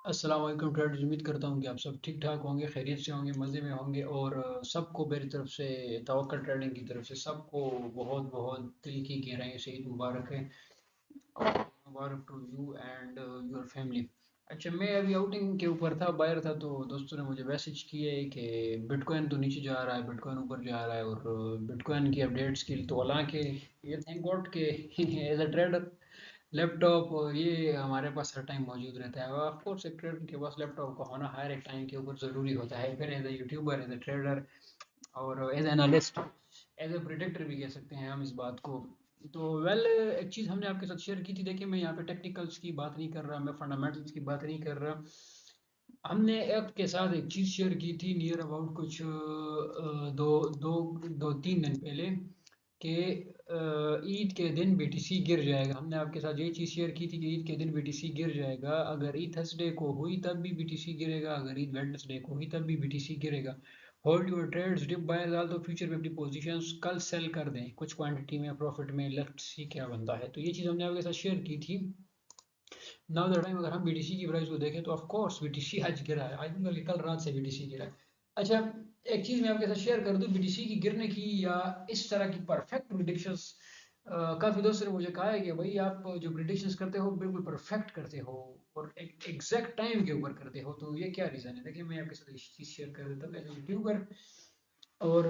अस्सलाम वालेकुम ट्रेडर्स। उम्मीद करता हूँ कि आप सब ठीक ठाक होंगे, खैरियत से होंगे, मज़े में होंगे और सबको मेरी तरफ से तवक्कल ट्रेडिंग की तरफ से सबको बहुत बहुत दिल की गहराई से ईद मुबारक है। मुबारक to you and your family. अच्छा, मैं अभी आउटिंग के ऊपर था, बाहर था, तो दोस्तों ने मुझे मैसेज किए कि बिटकॉइन तो नीचे जा रहा है, बिटकॉइन ऊपर जा रहा है और बिटकॉइन की अपडेट्स की तो हालांकि ये थैंक गॉड के एज अ ट्रेडर लैपटॉप ये हमारे पास हर टाइम मौजूद रहता है। ऑफ कोर्स एक ट्रेडर के पास लैपटॉप का होना हर एक टाइम के ऊपर ज़रूरी होता है, फिर as a YouTuber, as a trader और as analyst, as a predictor भी कह सकते हैं हम इस बात को। तो एक चीज़ हमने आपके साथ शेयर की थी। देखिए, मैं यहाँ पे टेक्निकल्स की बात नहीं कर रहा, मैं फंडामेंटल्स की बात नहीं कर रहा। हमने आपके साथ एक चीज़ शेयर की थी नियर अबाउट कुछ दो दो दो तीन दिन पहले कि ईद के दिन बीटीसी गिर जाएगा। हमने आपके साथ ये चीज़ शेयर की थी कि ईद के दिन बीटीसी गिर जाएगा। अगर ईद थर्सडे को हुई तब भी बीटीसी गिरेगा, अगर ईद वेडनेसडे को हुई तब भी बीटीसी गिरेगा। Hold your trades, dip buy डाल दो फ्यूचर में अपनी पोजीशंस, कल सेल कर दें कुछ क्वांटिटी में प्रॉफिट में, लेट्स सी क्या बनता है। तो ये चीज़ हमने आपके साथ शेयर की थी। नाउ द टाइम अगर हम बीटीसी की प्राइस को देखें तो ऑफ कोर्स बीटीसी आज गिरा है, आई थिंक कल रात से बीटीसी गिरा है। अच्छा, एक चीज़ मैं आपके साथ शेयर कर दूं बीटीसी की गिरने की या इस तरह की परफेक्ट प्रिडिक्शंस। काफ़ी दोस्तों ने मुझे कहा है कि भाई आप जो प्रिडिक्शंस करते हो बिल्कुल परफेक्ट करते हो और एक एग्जैक्ट टाइम के ऊपर करते हो, तो ये क्या रीज़न है। देखिए, मैं आपके साथ एक चीज़ शेयर कर देता हूँ एज यूट्यूबर और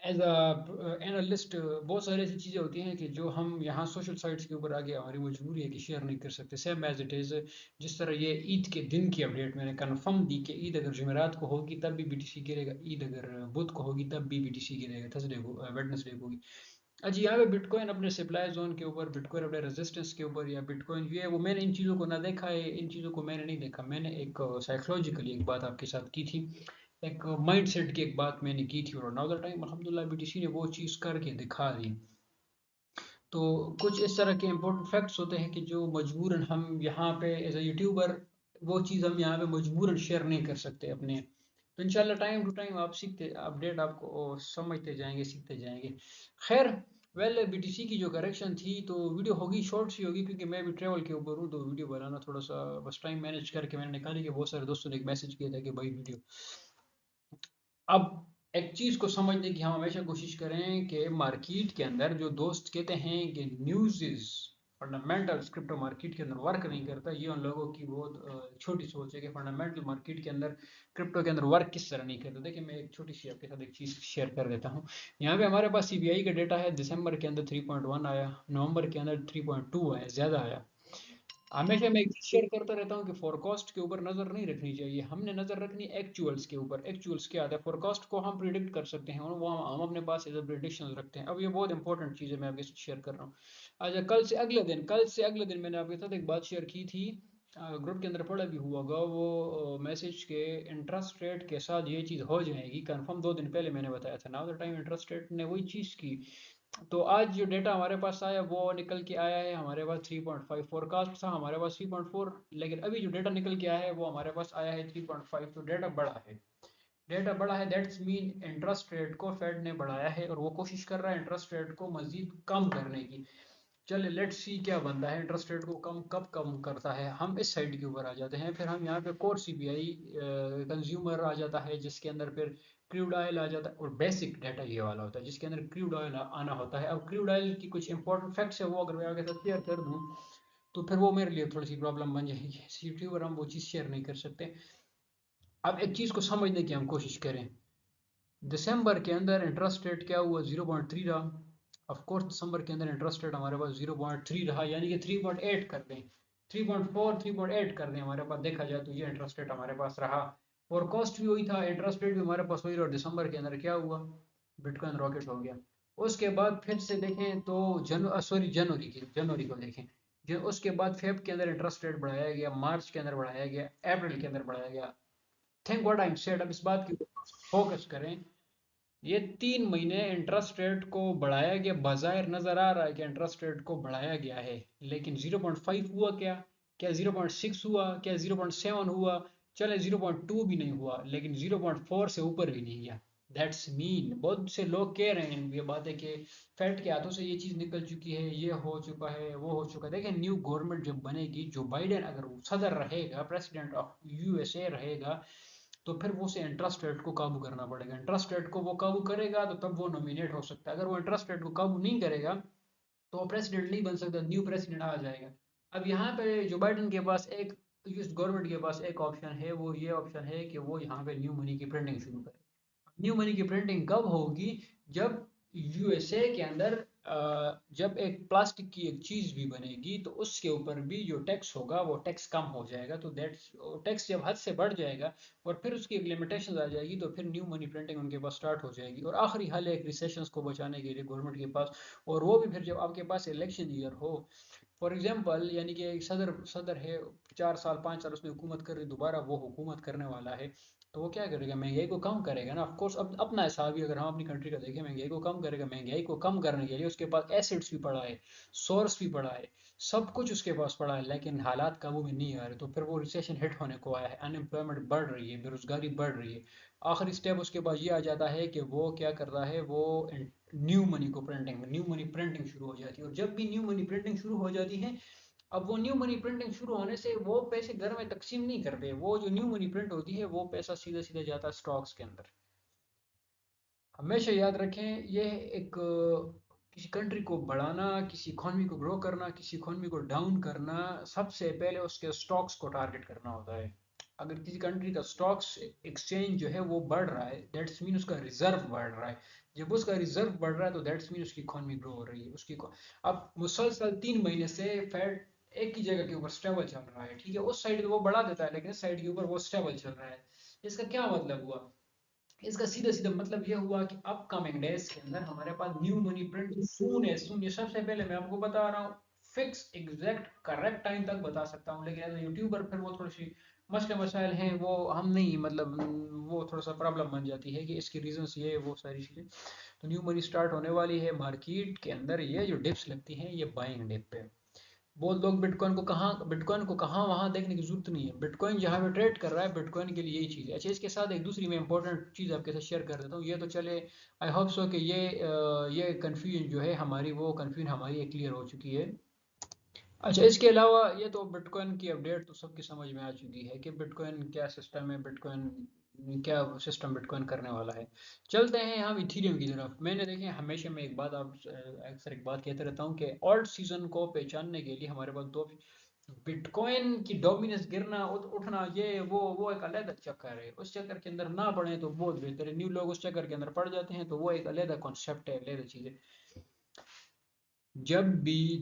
एज अ एनालिस्ट। बहुत सारी ऐसी चीज़ें होती हैं कि जो हम यहाँ सोशल साइट्स के ऊपर आगे हमारी मजबूरी है कि शेयर नहीं कर सकते, सेम एज इट इज़। जिस तरह ये ईद के दिन की अपडेट मैंने कंफर्म दी कि ईद अगर जुमेरात को होगी तब भी बीटीसी गिरेगा, ईद अगर बुध को होगी तब भी बीटीसी गिरेगा, थर्सडे को वेडनेसडे को होगी। अच्छा, यहाँ पे बिटकॉइन अपने सप्लाई जोन के ऊपर, बिटकॉइन अपने रेजिस्टेंस के ऊपर, या बिटकॉइन ये है वो, मैंने इन चीज़ों को ना देखा है, इन चीज़ों को मैंने नहीं देखा। मैंने एक साइकोलॉजिकली एक बात आपके साथ की थी, एक माइंडसेट की एक बात मैंने की थी और नाउ द टाइम अल्हम्दुलिल्लाह बीटीसी ने वो चीज़ करके दिखा दी। तो कुछ इस तरह के इम्पोर्टेंट फैक्ट्स होते हैं कि जो मजबूरन हम यहाँ पे एज अ यूट्यूबर, वो चीज़ हम यहाँ पे मजबूरन शेयर नहीं कर सकते अपने। तो इंशाल्लाह टाइम टू टाइम आप सीखते, अपडेट आपको समझते जाएंगे, सीखते जाएंगे। खैर, बीटीसी की जो करेक्शन थी तो वीडियो होगी, शॉर्ट सी होगी, क्योंकि मैं भी ट्रैवल के ऊपर हूँ तो वीडियो बनाना थोड़ा सा बस टाइम मैनेज करके मैंने निकाली कि बहुत सारे दोस्तों ने एक मैसेज किया था कि भाई वीडियो। अब एक चीज को समझने की हम हमेशा कोशिश करें कि मार्केट के अंदर जो दोस्त कहते हैं कि news is fundamental, crypto market के अंदर वर्क नहीं करता, ये उन लोगों की बहुत छोटी सोच है कि फंडामेंटल मार्केट के अंदर, क्रिप्टो के अंदर वर्क किस तरह नहीं करता। देखिए, मैं एक छोटी सी आपके साथ एक चीज शेयर कर देता हूँ। यहाँ पे हमारे पास सीबीआई का डेटा है, दिसंबर के अंदर 3.1 आया, नवंबर के अंदर 3.2 आया, ज्यादा आया। हमेशा मैं एक चीज शेयर करता रहता हूँ कि फोरकास्ट के ऊपर नजर नहीं रखनी चाहिए, हमने नजर रखनी एक्चुअल्स के ऊपर। एक्चुअल्स क्या आता है, फोरकास्ट को हम प्रिडिक्ट कर सकते हैं और वो हम अपने पास एज प्रिडिक्शन रखते हैं। अब ये बहुत इंपॉर्टेंट चीज़ है, मैं आपके साथ शेयर कर रहा हूँ। अच्छा, कल से अगले दिन मैंने आपके साथ एक बात शेयर की थी, ग्रुप के अंदर पड़ा भी हुआ होगा वो मैसेज के, इंटरेस्ट रेट के साथ ये चीज़ हो जाएगी कंफर्म। 2 दिन पहले मैंने बताया था, now the time interest rate ने वही चीज़ की। तो आज जो डेटा हमारे पास आया वो निकल के आया है हमारे पास 3.5, फोरकास्ट था हमारे पास 3.4, लेकिन अभी जो डेटा निकल के आया है वो हमारे पास आया है 3.5। तो डेटा बढ़ा है, डेटा बढ़ा है, दैट्स मीन इंटरेस्ट रेट को फेड ने बढ़ाया है और वो कोशिश कर रहा है इंटरेस्ट रेट को मजीद कम करने की। चले लेट्स सी क्या बनता है, इंटरेस्ट रेट को कब कम करता है। हम इस साइड के ऊपर आ जाते हैं, फिर हम यहाँ पे कोर सीपीआई कंज्यूमर आ जाता है, जिसके अंदर फिर क्रूड ऑयल आ जाता है, और बेसिक डाटा ये वाला होता है जिसके अंदर क्रूड ऑयल आना होता है। अब क्रूड ऑयल की कुछ इंपॉर्टेंट फैक्ट्स है, वो अगर मैं आगे साथ शेयर कर दूँ तो फिर वो मेरे लिए थोड़ी सी प्रॉब्लम बन जाएगी, यूट्यूबर हम वो चीज़ शेयर नहीं कर सकते। अब एक चीज़ को समझने की हम कोशिश करें, दिसंबर के अंदर इंटरेस्ट रेट क्या हुआ, 0.3 रहा। ऑफ कोर्स दिसंबर के अंदर इंटरेस्ट रेट हमारे पास 0.3 रहा, यानी कि 3.8 कर दें, 3.4 3.8 कर दें हमारे पास, देखा जाए तो ये इंटरेस्ट रेट हमारे पास रहा। और कॉस्ट भी वही था, इंटरेस्ट रेट भी हमारे पास वही रहा। और दिसंबर के अंदर क्या हुआ, बिटकॉइन रॉकेट हो गया। उसके बाद फिर से देखें तो जनवरी को देखें, जो उसके बाद फेब के अंदर इंटरेस्ट रेट बढ़ाया गया, मार्च के अंदर बढ़ाया गया, अप्रैल के अंदर बढ़ाया गया। Think what I am said. अब इस बात की फोकस करें, ये 3 महीने इंटरेस्ट रेट को बढ़ाया गया, बाज़ाहिर नज़र आ रहा है कि इंटरेस्ट रेट को बढ़ाया गया है, लेकिन 0.5 हुआ क्या, क्या 0.6 हुआ, क्या 0.7 हुआ, चले 0.2 भी नहीं हुआ, लेकिन 0.4 से ऊपर भी नहीं गया। दैट्स मीन बहुत से लोग कह रहे हैं ये बात है कि फेड के हाथों से ये चीज़ निकल चुकी है, ये हो चुका है, वो हो चुका है। देखिए न्यू गवर्नमेंट जब बनेगी, जो बाइडेन अगर वो सदर रहेगा, प्रेसिडेंट ऑफ यूएसए रहेगा, तो फिर वो उसे इंटरेस्ट रेट को काबू करना पड़ेगा। इंटरेस्ट रेट को वो काबू करेगा तो तब वो नॉमिनेट हो सकता है। अगर वो इंटरेस्ट रेट को काबू नहीं करेगा तो वो प्रेसिडेंट नहीं बन सकता, न्यू प्रेसिडेंट आ जाएगा। अब यहाँ पे जो बाइडेन के पास एक, इस गवर्नमेंट के पास एक ऑप्शन है, वो ये ऑप्शन है कि वो यहाँ पे न्यू मनी की प्रिंटिंग शुरू करे। न्यू मनी की प्रिंटिंग कब होगी? जब यूएसए के अंदर जब एक प्लास्टिक की एक चीज भी बनेगी तो उसके ऊपर भी जो टैक्स होगा वो टैक्स कम हो जाएगा। तो दैट्स, टैक्स जब हद से बढ़ जाएगा और फिर उसकी एक लिमिटेशन आ जाएगी तो फिर न्यू मनी प्रिंटिंग उनके पास स्टार्ट हो जाएगी। और आखिरी हल है एक रिसेशंस को बचाने के लिए गवर्नमेंट के पास, और वो भी फिर जब आपके पास इलेक्शन ईयर हो। फॉर एग्जांपल यानी कि एक सदर सदर है, 4 साल 5 साल उसने हुकूमत कर रही, दोबारा वो हुकूमत करने वाला है, तो वो क्या करेगा? महंगाई को कम करेगा ना। ऑफ कोर्स अब अपना हिसाब ही अगर हम अपनी कंट्री का देखें, महंगाई को कम करेगा। महंगाई को कम करने के लिए उसके पास एसेट्स भी पड़ा है, सोर्स भी पड़ा है, सब कुछ उसके पास पड़ा है, लेकिन हालात काबू में नहीं आ रहे, तो फिर वो रिसेशन हिट होने को आया है। अनएम्प्लॉयमेंट बढ़ रही है, बेरोजगारी बढ़ रही है। आखिरी स्टेप उसके बाद ये आ जाता है कि वो क्या कर रहा है, वो न्यू मनी को प्रिंटिंग, न्यू मनी प्रिंटिंग शुरू हो जाती है। और जब भी न्यू मनी प्रिंटिंग शुरू हो जाती है, अब वो न्यू मनी प्रिंटिंग शुरू होने से वो पैसे घर में तकसीम नहीं करते, वो जो न्यू मनी प्रिंट होती है वो पैसा सीधा सीधा जाता है स्टॉक्स के अंदर। हमेशा याद रखें, ये एक किसी कंट्री को बढ़ाना, किसी इकोनॉमी को ग्रो करना, किसी इकोनॉमी को डाउन करना, सबसे पहले उसके स्टॉक्स को टारगेट करना होता है। अगर किसी कंट्री का स्टॉक्स एक्सचेंज जो है वो बढ़ रहा है, दैट्स मीन उसका रिजर्व बढ़ रहा है। जब उसका रिजर्व बढ़ रहा है तो दैट्स मीन उसकी इकोनॉमी ग्रो हो रही है। अब मुसलसल 3 महीने से फेड एक ही जगह के ऊपर स्टेबल चल रहा है, ठीक है, उस साइड वो बढ़ा देता है लेकिन इस साइड के ऊपर वो स्टेबल चल रहा है। इसका क्या मतलब हुआ? इसका सीधा सीधा मतलब ये हुआ कि अपकमिंग डेज के अंदर हमारे पास न्यू मनी प्रिंट सून है। सून ये सबसे पहले मैं आपको बता रहा हूँ, फिक्स एग्जैक्ट करेक्ट टाइम तक बता सकता हूँ, लेकिन एज ए यूट्यूबर फिर वो थोड़ी सी मसले मसाइल हैं, वो हम नहीं मतलब, वो थोड़ा सा प्रॉब्लम बन जाती है कि इसकी रीजंस ये वो सारी चीज़ें। तो न्यू मनी स्टार्ट होने वाली है मार्केट के अंदर। ये जो डिप्स लगती हैं ये बाइंग डिप पे। बहुत लोग बिटकॉइन को कहाँ वहाँ देखने की जरूरत नहीं है। बिटकॉइन जहाँ पे ट्रेड कर रहा है, बिटकॉइन के लिए यही चीज़ है। अच्छा, इसके साथ एक दूसरी मैं इंपॉर्टेंट चीज़ आपके साथ शेयर कर देता हूँ, ये तो चले, आई होप सो कि ये कन्फ्यूजन जो है हमारी, वो कन्फ्यूजन हमारी क्लियर हो चुकी है। अच्छा, इसके अलावा ये तो बिटकॉइन की अपडेट तो सबकी समझ में आ चुकी है कि बिटकॉइन क्या सिस्टम है, बिटकॉइन क्या सिस्टम बिटकॉइन करने वाला है। चलते हैं हम इथीरियम की तरफ। मैंने देखे हमेशा मैं एक बात आप अक्सर एक बात कहते रहता हूँ कि ऑल्ट सीजन को पहचानने के लिए हमारे पास दो, बिटकॉइन की डोमिनेंस गिरना उठना, ये वो एक अलग चक्कर है। उस चक्कर के अंदर ना पड़े तो बहुत बेहतर है। न्यू लोग उस चक्कर के अंदर पड़ जाते हैं तो वो एक अलग कॉन्सेप्ट है, अलग चीज़ है। जब भी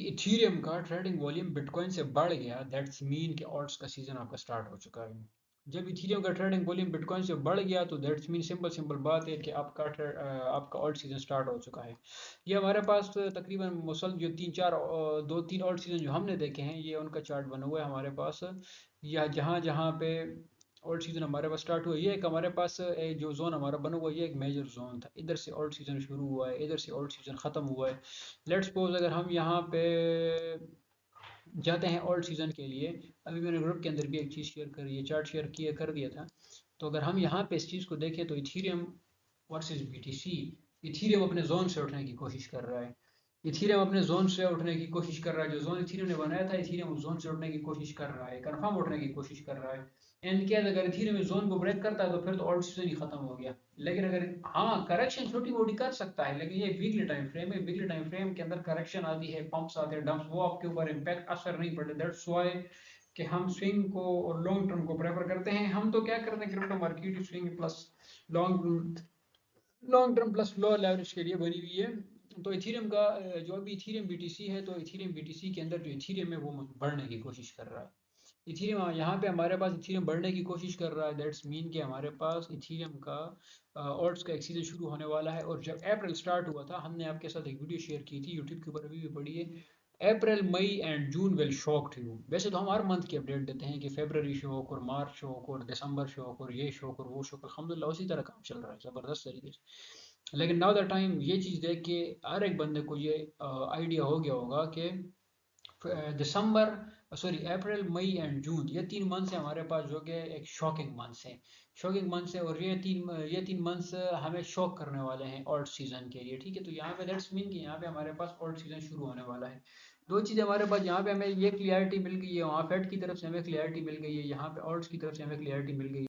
इथीरियम का ट्रेडिंग वॉल्यूम बिटकॉइन से बढ़ गया, दैट्स मीन कि ऑल्ट्स का सीजन आपका स्टार्ट हो चुका है। जब इथीरियम का ट्रेडिंग वॉल्यूम बिटकॉइन से बढ़ गया तो दैट्स मीन, सिंपल सिंपल बात है कि आपका ऑल्ट सीजन स्टार्ट हो चुका है। ये हमारे पास तकरीबन मुसल जो 2 3 ऑल्ट सीजन जो हमने देखे हैं, ये उनका चार्ट बना हुआ है हमारे पास। या जहाँ जहाँ पे ऑल्ट सीजन हमारे पास स्टार्ट हुआ, ये एक हमारे पास जो जोन हमारा बना हुआ है, ये एक मेजर जोन था। इधर से ऑल्ट सीजन शुरू हुआ है, इधर से ऑल्ट सीजन खत्म हुआ है। लेट्स सपोज अगर हम यहाँ पे जाते हैं ऑल्ट सीजन के लिए, अभी मैंने ग्रुप के अंदर भी एक चीज़ शेयर करी है, चार्ट शेयर किया कर दिया था। तो अगर हम यहाँ पे इस चीज़ को देखें तो इथीरियम वर्सेस बीटीसी, इथीरियम अपने जोन से उठने की कोशिश कर रहा है। इथीरियम अपने जोन से उठने की कोशिश कर रहा है, जो जोन इथीरियम ने बनाया था, इथीरियम उस जोन से उठने की कोशिश कर रहा है, कंफर्म उठने की कोशिश कर रहा है। एंड के अगर इथीरियम इस जोन को ब्रेक करता है तो फिर तो ऑल्ट सीजन ही खत्म हो गया। लेकिन अगर, हाँ, करेक्शन छोटी मोटी कर सकता है, लेकिन ये वीकली टाइम फ्रेम है, वीकली टाइम फ्रेम के अंदर करेक्शन आती है, पंप्स आते हैं, डंप्स, वो आपके ऊपर इम्पैक्ट असर नहीं पड़े। दैट्स व्हाई कि हम स्विंग को और लॉन्ग टर्म को प्रेफर करते हैं। हम तो क्या करते हैं, crypto market swing plus long long term plus lower leverage के लिए बनी हुई है। तो इथीरियम का जो अभी इथीरियम बीटीसी है, तो इथीरियम बीटीसी के अंदर जो इथीरियम है वो बढ़ने की कोशिश कर रहा है। इथीरियम यहाँ पे हमारे पास इथीरियम बढ़ने की कोशिश कर रहा है, दैट्स मीन कि हमारे पास इथीरियम का ऑर्ड्स का एक सीजन शुरू होने वाला है। और जब अप्रैल स्टार्ट हुआ था, हमने आपके साथ एक वीडियो शेयर की थी यूट्यूब के ऊपर, अभी भी पड़ी है। April, May and June will shock to you. वैसे तो हम हर मंथ की अपडेट देते हैं कि फेब्रवरी शॉक और मार्च शॉक और दिसंबर शॉक और ये शॉक और वो शॉक, अल्हम्दुलिल्लाह उसी तरह काम चल रहा है ज़बरदस्त तरीके से। लेकिन नाउ द टाइम ये चीज़ देख के हर एक बंदे को ये आइडिया हो गया होगा कि दिसंबर सॉरी अप्रैल मई एंड जून, ये 3 मंथ्स है हमारे पास जो कि एक शॉकिंग मंथ्स है, शॉकिंग मंथ्स है। और ये तीन मंथ्स हमें शॉक करने वाले हैं ऑल्ट सीजन के लिए, ठीक है। तो यहाँ पे दैट्स मीन कि यहाँ पे हमारे पास ऑल्ट सीजन शुरू होने वाला है। दो चीज़ें हमारे पास, यहाँ पे हमें ये क्लियरिटी मिल गई है, वहाँ फेड की तरफ से हमें क्लियरिटी मिल गई है, यहाँ पे ऑल्ट्स की तरफ से हमें क्लियरिटी मिल गई है।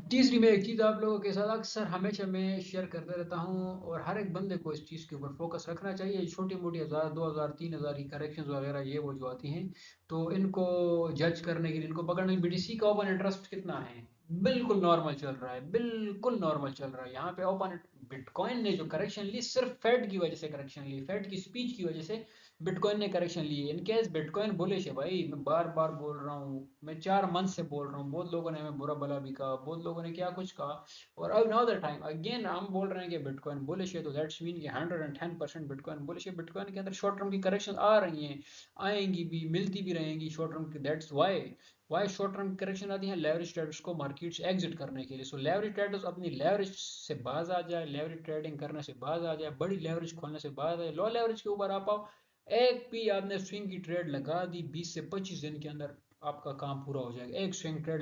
तीसरी मैं एक चीज़ आप लोगों के साथ अक्सर हमेशा मैं शेयर करता रहता हूँ, और हर एक बंदे को इस चीज़ के ऊपर फोकस रखना चाहिए। छोटी मोटी 1000 2000 3000 की करेक्शंस वगैरह ये वो जो आती हैं, तो इनको जज करने के लिए, इनको पकड़ने के लिए, बीटीसी का ओपन इंटरेस्ट कितना है, बिल्कुल नॉर्मल चल रहा है, बिल्कुल नॉर्मल चल रहा है। यहाँ पे ओपन बिटकॉइन ने जो करेक्शन ली, सिर्फ फेड की वजह से करेक्शन ली, फेड की स्पीच की वजह से बिटकॉइन ने करेक्शन ली। इन केस बिटकॉइन बुलिश है भाई, मैं बार बार बोल रहा हूँ, मैं 4 मंथ से बोल रहा हूँ, बहुत लोगों ने हमें बुरा भला भी कहा, बहुत लोगों ने क्या कुछ कहा, और अब नाउ द टाइम अगेन हम बोल रहे हैं कि बिटकॉइन बुलिश है, तो दैट्स मीन कि 110% बिटकॉइन बुलिश है। बिटकॉइन के अंदर शॉर्ट टर्म की करेक्शन आ रही हैं, आएंगी भी, मिलती भी रहेंगी शॉर्ट टर्म की। That's why short term correction आती है, लेवरेज ट्रेडर्स को मार्केट से एग्जिट करने के लिए। सो लेवरेज ट्रेडर्स अपनी लेवरेज से बाज आ जाए, लेवरेज ट्रेडिंग करने से बाज आ जाए, बड़ी लेवरेज खोलने से बाज आ जाए, लो लेवरेज के ऊपर आप आओ, एक भी आपने स्विंग की ट्रेड लगा दी, 20 से 25 दिन के अंदर आपका काम पूरा हो जाएगा। एक स्विंग ट्रेड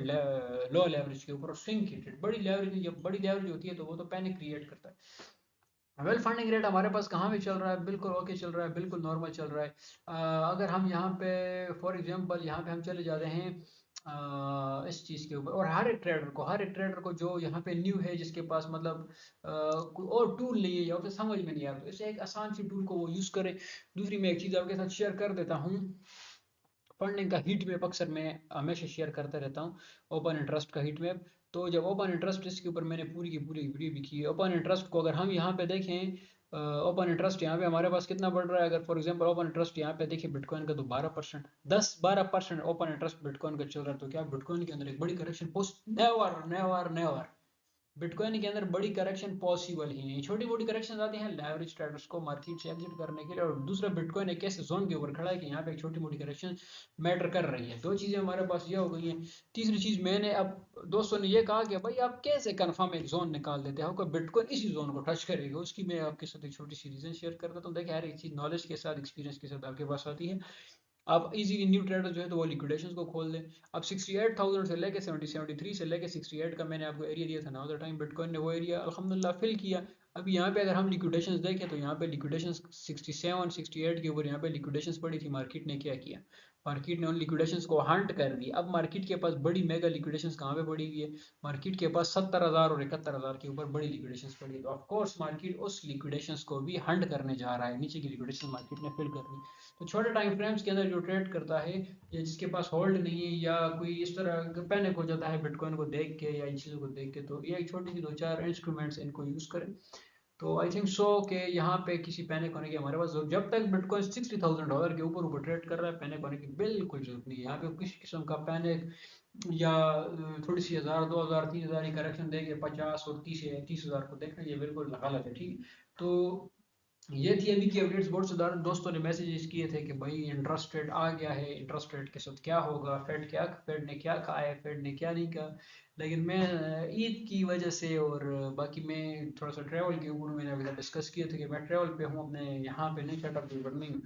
लो लेवरेज के ऊपर, स्विंग की ट्रेड, बड़ी लेवरेज, जब बड़ी लेवरेज होती है तो वो तो पैनिक क्रिएट करता है। वेल फंडिंग रेट हमारे पास कहाँ भी चल रहा है, बिल्कुल ओके चल रहा है, बिल्कुल नॉर्मल चल रहा है। अगर हम यहाँ पे फॉर एग्जांपल यहाँ पे हम चले जाते हैं इस चीज़ के ऊपर, और हर एक ट्रेडर को जो यहाँ पे न्यू है, जिसके पास मतलब कोई और टूल नहीं है या फिर समझ में नहीं आ रहा, तो इसे एक आसान सी टूल को वो यूज़ करे। दूसरी मैं एक चीज़ आपके साथ शेयर कर देता हूँ, फंडिंग का हीट मैप अक्सर मैं हमेशा शेयर करता रहता हूँ, ओपन इंटरेस्ट का हीट मैप। तो जब ओपन इंटरेस्ट, इसके ऊपर मैंने पूरी की पूरी वीडियो भी की है। ओपन इंटरेस्ट को अगर हम यहाँ पे देखें, ओपन इंटरेस्ट यहाँ पे हमारे पास कितना बढ़ रहा है, अगर फॉर एग्जांपल ओपन इंटरेस्ट यहाँ पे देखिए बिटकॉइन का, तो 12%, 10-12% ओपन इंटरेस्ट बिटकॉइन का चल रहा है। तो क्या बिटकॉइन के अंदर एक बड़ी correction post, never never never, bitcoin के अंदर बड़ी करेक्शन पॉसिबल ही नहीं। छोटी मोटी करेक्शन आती हैं लेवरेज ट्रेडर्स को मार्केट से एग्जिट करने के लिए, और दूसरा बिटकॉइन एक ऐसे जोन के ऊपर खड़ा है कि यहाँ पे एक छोटी मोटी करेक्शन मैटर कर रही है। दो चीज़ें हमारे पास ये हो गई हैं। तीसरी चीज़, मैंने अब दोस्तों ने ये कहा कि भाई आप कैसे कन्फर्म एक जोन निकाल देते हो कि बिटकॉइन इसी जोन को टच करेगा, उसकी मैं आपके साथ एक छोटी सी रीजन शेयर कर देता हूँ। देखिए हर एक चीज़ नॉलेज के साथ, एक्सपीरियंस के साथ आपके पास आती है। आप इजीली न्यू ट्रेडर जो है तो वो लिक्विडेशंस को खोल दें। अब 68,000 से लेके 73 से लेके 68 का मैंने आपको एरिया दिया था ना, टाइम बिटकॉइन ने वो एरिया अल्हम्दुलिल्लाह फिल किया। अभी यहाँ पे अगर हम लिक्विडेशंस देखें, तो यहाँ पे लिक्विडेशंस 67 68 के ऊपर यहाँ पे लिक्विडेशंस पड़ी थी। मार्केट ने क्या किया, मार्केट ने उन लिक्विडेशंस को हंट कर दी। अब मार्केट के पास बड़ी मेगा लिक्विडेशंस कहाँ पे पड़ी हुई है, मार्केट के पास 70,000 और 71,000 के ऊपर बड़ी लिक्विडेशंस पड़ी है। तो ऑफकोर्स मार्केट उस लिक्विडेशंस को भी हंट करने जा रहा है, नीचे की लिक्विडेशन मार्केट ने फिल कर दी। तो छोटे टाइम फ्रेम्स के अंदर जो ट्रेड करता है, या जिसके पास होल्ड नहीं है, या कोई इस तरह पैनिक हो जाता है बिटकॉइन को देख के या इन चीज़ों को देख के, तो ये एक छोटी सी 2-4 इंस्ट्रूमेंट्स इनको यूज़ करें। तो आई थिंक सो कि यहाँ पे किसी पैनिक होने की हमारे पास, जब तक बिटकॉइन $60,000 के ऊपर ऊपर ट्रेड कर रहा है, पैनिक होने की बिल्कुल जरूरत नहीं है। यहाँ पे किसी किस्म का पैनिक या थोड़ी सी 1000 2000 3000 की करेक्शन देके 50 और 30 30,000 को देखना, ये बिल्कुल गलत है, ठीक। तो ये थी अभी की अपडेट्स। बहुत से दोस्तों ने मैसेजेस किए थे कि भाई इंटरेस्ट रेट आ गया है, इंटरेस्ट रेट के साथ क्या होगा, फेड ने क्या कहा है, फेड ने क्या नहीं कहा। लेकिन मैं ईद की वजह से, और बाकी मैं थोड़ा सा ट्रैवल के ऊपर मैंने अभी डिस्कस किए थे कि मैं ट्रैवल पे हूँ, अपने यहाँ पे नहीं सेटअप भी नहीं हूँ।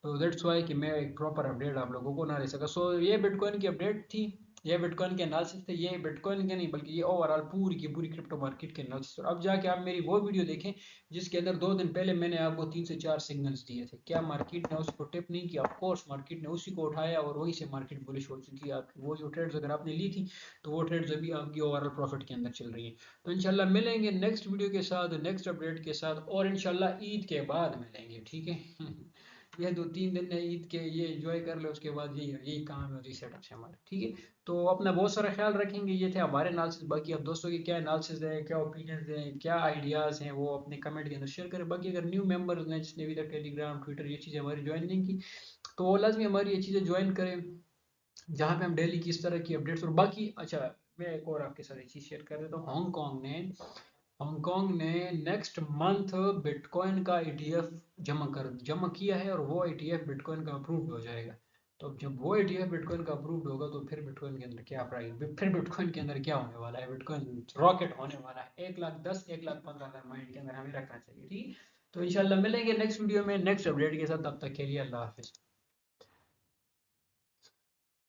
तो दैट्स वाई कि मैं एक प्रॉपर अपडेट आप लोगों को ना दे सका। सो ये बिटकॉइन की अपडेट थी, ये बिटकॉइन के एनालिसिस थे, ये बिटकॉइन के नहीं बल्कि ये ओवरऑल पूरी की पूरी क्रिप्टो मार्केट के एनालिसिस। और अब जाके आप मेरी वो वीडियो देखें जिसके अंदर 2 दिन पहले मैंने आपको 3 से 4 सिग्नल्स दिए थे। क्या मार्केट ने उसको टिप नहीं किया? ऑफकोर्स मार्केट ने उसी को उठाया, और वहीं से मार्केट बुलिश हो चुकी है। आपकी वो जो ट्रेड्स अगर आपने ली थी, तो वो ट्रेड्स अभी आपकी ओवरऑल प्रॉफिट के अंदर चल रही है। तो इंशाल्लाह मिलेंगे नेक्स्ट वीडियो के साथ, नेक्स्ट अपडेट के साथ, और इंशाल्लाह ईद के बाद मिलेंगे, ठीक है। ये 2-3 दिन है ईद के, ये एंजॉय कर ले, उसके बाद यही यही काम है, सेटअप है हमारे, ठीक है। तो अपना बहुत सारा ख्याल रखेंगे। ये थे हमारे एनालिसिस। बाकी अब दोस्तों की क्या एनालिसिस है, क्या ओपिनियंस हैं, क्या आइडियाज़ हैं, वो अपने कमेंट के अंदर शेयर करें। बाकी अगर न्यू मेंबर्स हैं जिसने अभी तक टेलीग्राम ट्विटर ये चीज़ें हमारी ज्वाइन नहीं की, तो वो लाजमी हमारी ये चीज़ें ज्वाइन करें, जहाँ पे हम डेली की इस तरह की अपडेट्स। और बाकी अच्छा, मैं एक और आपके साथ एक चीज़ शेयर कर देता हूँ। हांगकांग ने नेक्स्ट मंथ बिटकॉइन का ईटीएफ जमा किया है, और वो ईटीएफ बिटकॉइन का अप्रूव्ड हो जाएगा। तो अब जब वो ईटीएफ बिटकॉइन का अप्रूव्ड होगा, तो फिर बिटकॉइन के अंदर क्या प्राइस, फिर बिटकॉइन के अंदर क्या होने वाला है, बिटकॉइन रॉकेट होने वाला है। 1,10,000 1,15,000 माइंड के अंदर हमें रखना चाहिए, ठीक है। तो इंशाल्लाह मिलेंगे नेक्स्ट वीडियो में नेक्स्ट अपडेट के साथ। तब तक के लिए अल्लाह हाफिज़।